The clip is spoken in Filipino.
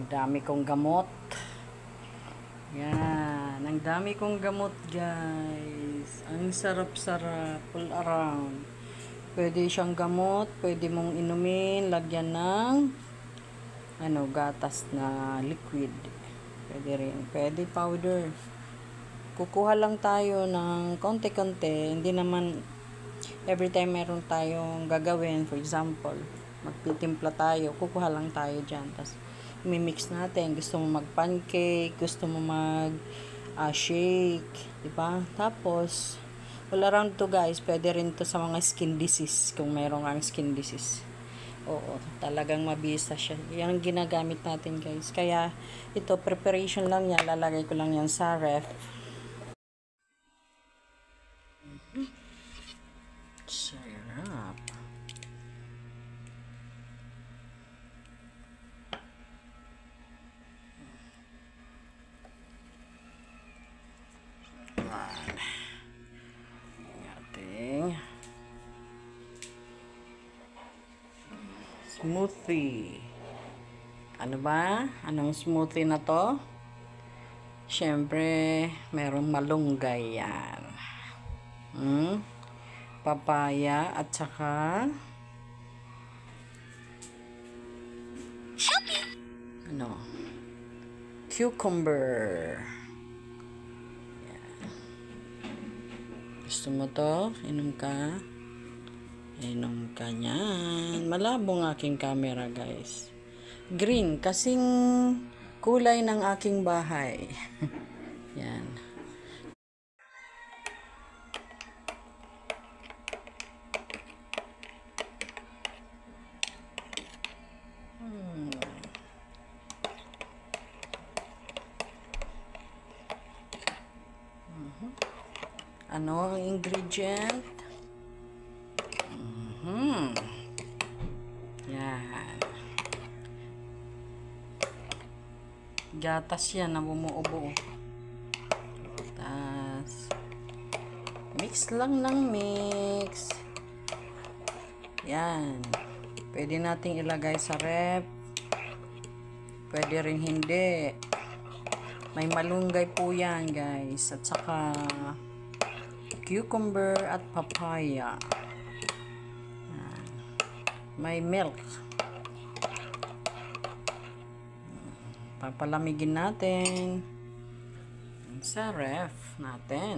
Dami kong gamot. Yan. Ang dami kong gamot, guys. Ang sarap-sarap. All around. Pwede siyang gamot. Pwede mong inumin. Lagyan ng gatas na liquid. Pwede rin. Pwede powder. Kukuha lang tayo ng konti-konti. Hindi naman every time meron tayong gagawin. For example, magtitimpla tayo. Kukuha lang tayo dyan. Tapos, mimix natin. Gusto mo mag-pancake. Gusto mo mag-shake. Diba? Tapos, all around to, guys. Pwede rin to sa mga skin disease. Kung meron kang skin disease. Oo, talagang mabisa siya. Yan ang ginagamit natin, guys. Kaya, ito, preparation lang yan. Lalagay ko lang yan sa ref. Sarap. Ating smoothie. Ano ba? Anong smoothie na to? Siyempre, merong malunggay yan. Papaya at saka cucumber. Yan. Gusto mo to? Inom ka? Inom ka niyan. Malabo ng aking camera, guys. Green, kasing kulay ng aking bahay. Yan. Ano ang ingredient? Yan. Gatas yan na bumuubo. Tapos, mix lang ng mix. Yan. Pwede nating ilagay sa ref. Pwede rin hindi. May malunggay po yan, guys. At saka cucumber at papaya. Yan. May milk. Papalamigin natin sa ref natin.